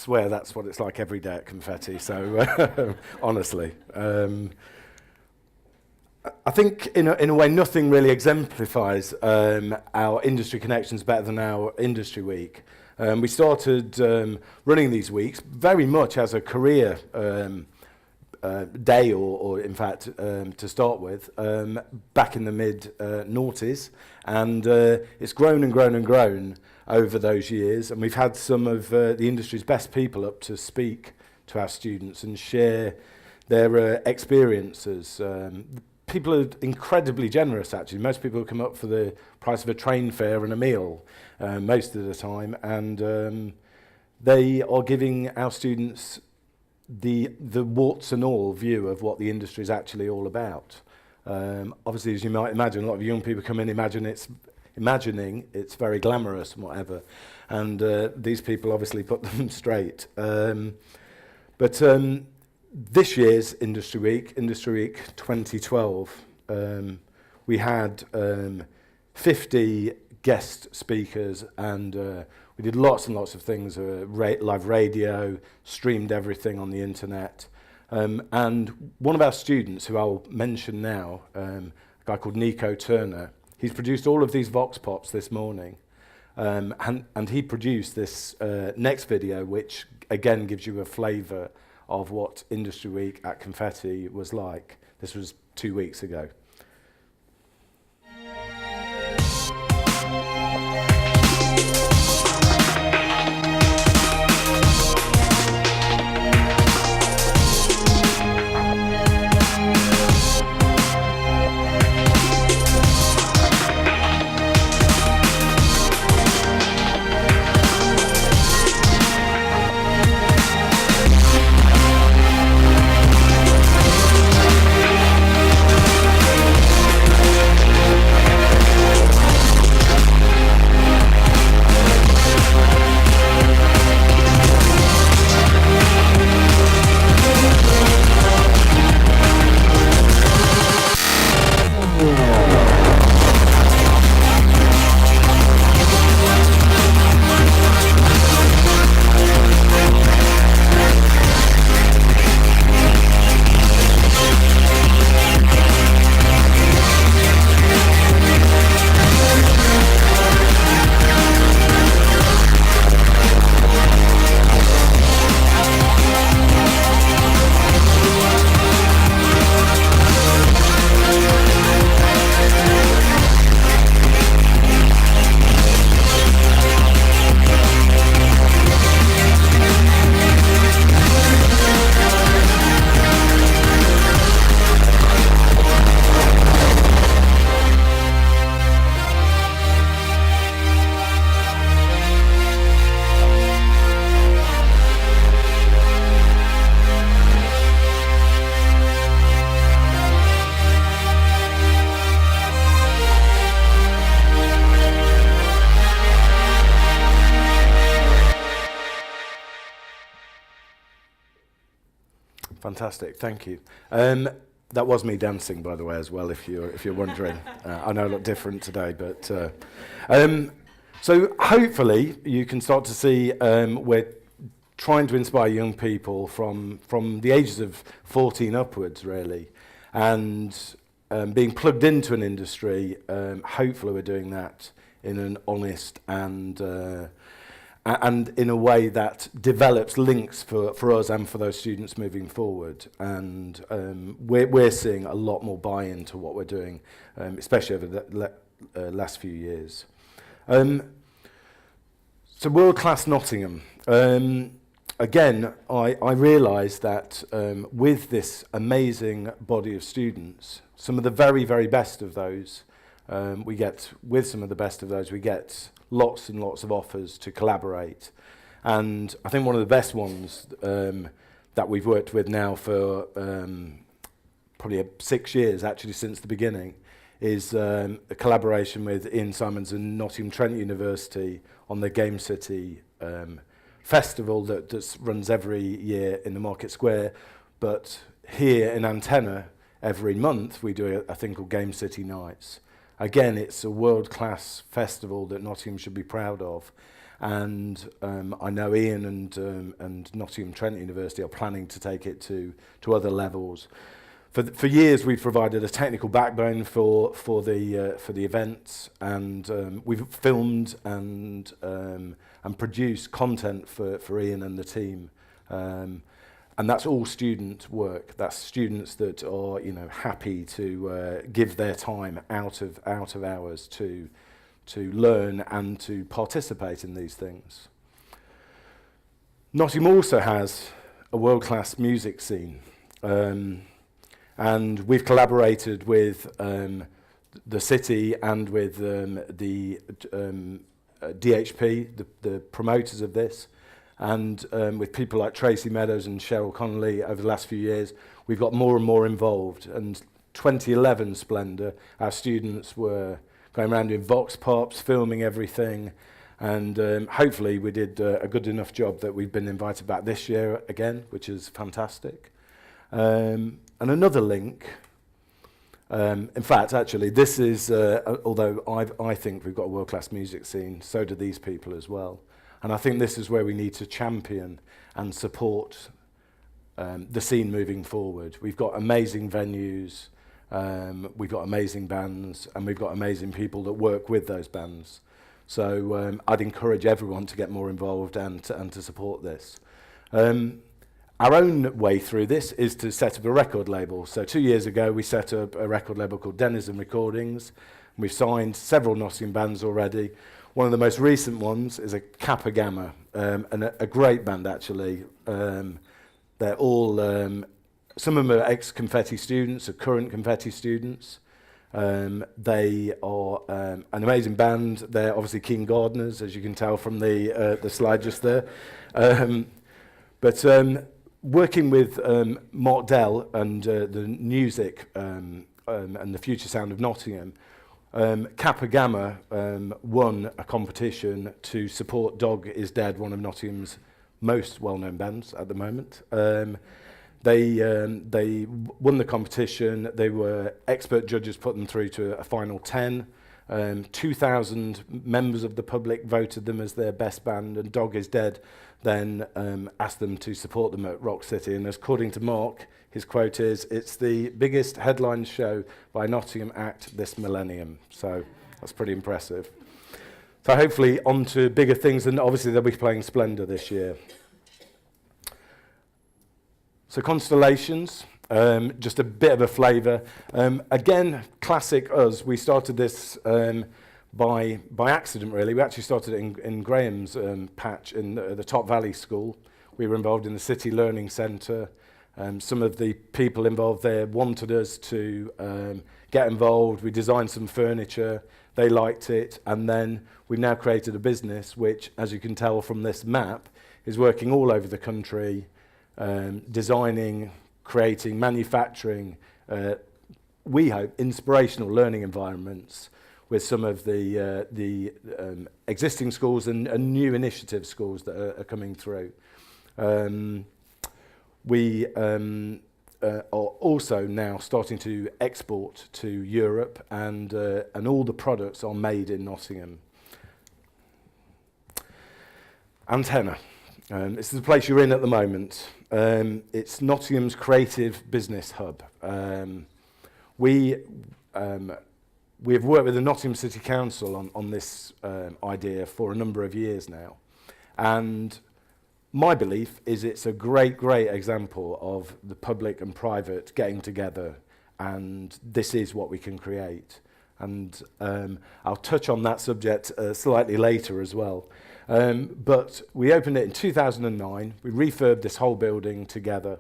swear that's what it's like every day at Confetti, so honestly. I think in a way nothing really exemplifies our industry connections better than our industry week. We started running these weeks very much as a career day, or in fact to start with, back in the mid-noughties, and it's grown and grown and grown over those years, and we've had some of the industry's best people up to speak to our students and share their experiences. People are incredibly generous, actually. Most people come up for the price of a train fare and a meal most of the time, and they are giving our students the warts and all view of what the industry is actually all about. Obviously, as you might imagine, a lot of young people come in imagining it's very glamorous and whatever, and these people obviously put them straight. But this year's Industry Week 2012, we had 50 guest speakers, and we did lots and lots of things, live radio, streamed everything on the internet. And one of our students, who I'll mention now, a guy called Nico Turner, he's produced all of these Vox Pops this morning. And he produced this next video, which again gives you a flavour of what Industry Week at Confetti was like. This was 2 weeks ago. Fantastic, thank you. That was me dancing, by the way, as well, if you're wondering. I know I look different today, but so hopefully you can start to see we're trying to inspire young people from the ages of 14 upwards, really, and being plugged into an industry. Hopefully, we're doing that in an honest and in a way that develops links for us and for those students moving forward. And we're seeing a lot more buy-in to what we're doing, especially over the last few years. So world-class Nottingham. Again, I realised that with this amazing body of students, some of the very, very best of those, we get lots and lots of offers to collaborate. And I think one of the best ones that we've worked with now for probably 6 years, actually since the beginning, is a collaboration with Ian Simons and Nottingham Trent University on the Game City festival that runs every year in the Market Square. But here in Antenna, every month we do a thing called Game City Nights. Again, it's a world-class festival that Nottingham should be proud of. and I know Ian and Nottingham Trent University are planning to take it to other levels. For years, we've provided a technical backbone for the events, and we've filmed and produced content for Ian and the team, and that's all student work. That's students that are happy to give their time out of hours to learn and to participate in these things. Nottingham also has a world-class music scene. And we've collaborated with the city and with the DHP, the promoters of this, and with people like Tracy Meadows and Cheryl Connolly over the last few years. We've got more and more involved. And 2011 Splendour, our students were going around in vox pops, filming everything, and hopefully we did a good enough job that we've been invited back this year again, which is fantastic. And another link, in fact, actually, this is, although I think we've got a world-class music scene, so do these people as well. And I think this is where we need to champion and support the scene moving forward. We've got amazing venues, we've got amazing bands, and we've got amazing people that work with those bands. So I'd encourage everyone to get more involved and to support this. Our own way through this is to set up a record label. So 2 years ago, we set up a record label called Denizen Recordings. We've signed several Nottingham bands already. One of the most recent ones is a Kappa Gamma, and a great band, actually. They're all, some of them are ex-Confetti students, or current Confetti students. They are an amazing band. They're obviously keen gardeners, as you can tell from the slide just there. Working with Mark Dell and the music and the future sound of Nottingham, Kappa Gamma won a competition to support Dog Is Dead, one of Nottingham's most well-known bands at the moment. They won the competition. They were expert judges, put them through to a final 10. 2,000 members of the public voted them as their best band, and Dog Is Dead then asked them to support them at Rock City. And according to Mark, his quote is, "It's the biggest headline show by a Nottingham act this millennium." So that's pretty impressive. So hopefully on to bigger things, and obviously they'll be playing Splendour this year. So Constellations, just a bit of a flavour. Again, classic us. We started this by accident, really. We actually started it in Graham's patch in the Top Valley School. We were involved in the City Learning Centre. Some of the people involved there wanted us to get involved. We designed some furniture. They liked it. And then we've now created a business which, as you can tell from this map, is working all over the country, designing, creating, manufacturing, we hope, inspirational learning environments with some of the existing schools and new initiative schools that are coming through. We are also now starting to export to Europe, and all the products are made in Nottingham. Antenna. This is the place you're in at the moment. It's Nottingham's creative business hub. We have worked with the Nottingham City Council on this idea for a number of years now. And my belief is it's a great, great example of the public and private getting together, and this is what we can create. And I'll touch on that subject slightly later as well. But we opened it in 2009. We refurbed this whole building together.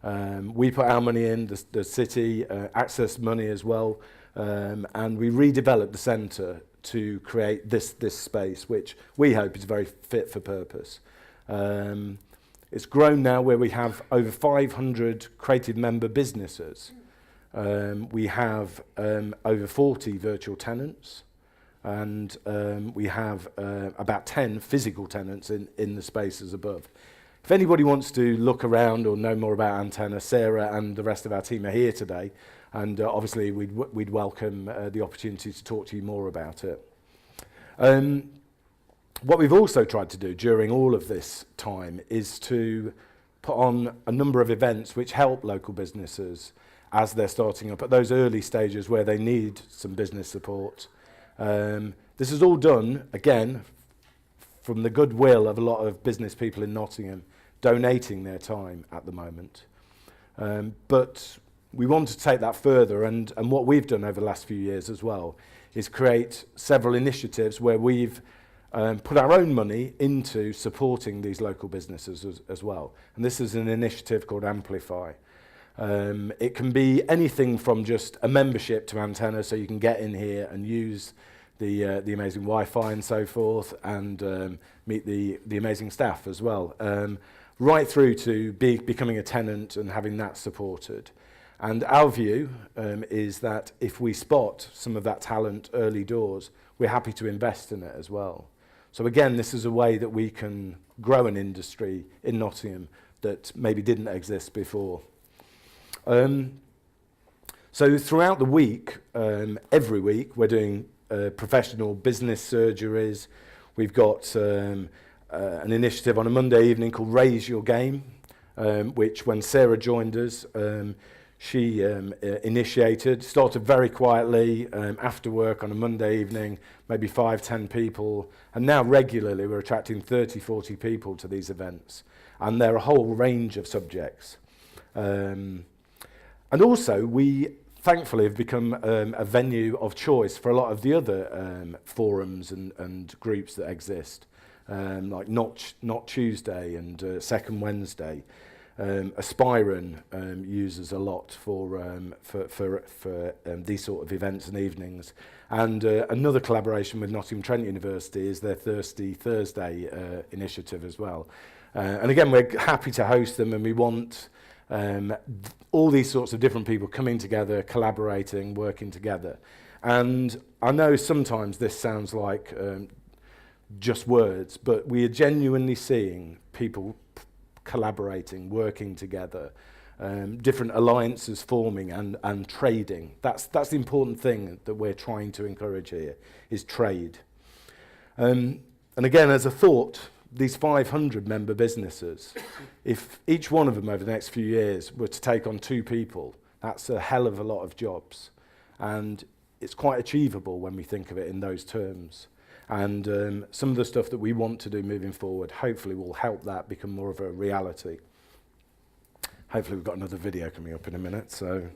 We put our money in, the city accessed money as well, and we redeveloped the centre to create this space, which we hope is very fit for purpose. It's grown now where we have over 500 creative member businesses. We have over 40 virtual tenants, and we have about 10 physical tenants in the spaces above. If anybody wants to look around or know more about Antenna, Sarah and the rest of our team are here today, and obviously we'd welcome the opportunity to talk to you more about it. What we've also tried to do during all of this time is to put on a number of events which help local businesses as they're starting up at those early stages where they need some business support. This is all done, again, from the goodwill of a lot of business people in Nottingham donating their time at the moment. But we want to take that further, and what we've done over the last few years as well is create several initiatives where we've put our own money into supporting these local businesses as well. And this is an initiative called Amplify. It can be anything from just a membership to Antenna, so you can get in here and use the amazing Wi-Fi and so forth, and meet the amazing staff as well, right through to becoming a tenant and having that supported. And our view is that if we spot some of that talent early doors, we're happy to invest in it as well. So again, this is a way that we can grow an industry in Nottingham that maybe didn't exist before. So throughout the week, every week, we're doing professional business surgeries. We've got an initiative on a Monday evening called Raise Your Game, which when Sarah joined us, she initiated, started very quietly after work on a Monday evening, maybe 5-10 people, and now regularly we're attracting 30-40 people to these events, and they're a whole range of subjects. And also we thankfully have become a venue of choice for a lot of the other forums and groups that exist, like Not Tuesday and Second Wednesday. Aspiron uses a lot for these sort of events and evenings, and another collaboration with Nottingham Trent University is their Thirsty Thursday initiative as well. And again, we're happy to host them, and we want all these sorts of different people coming together, collaborating, working together. And I know sometimes this sounds like just words, but we are genuinely seeing people collaborating, working together, different alliances forming and trading. That's the important thing that we're trying to encourage here, is trade. And again, as a thought, these 500 member businesses, if each one of them over the next few years were to take on 2 people, that's a hell of a lot of jobs. And it's quite achievable when we think of it in those terms. And some of the stuff that we want to do moving forward hopefully will help that become more of a reality. Hopefully we've got another video coming up in a minute. So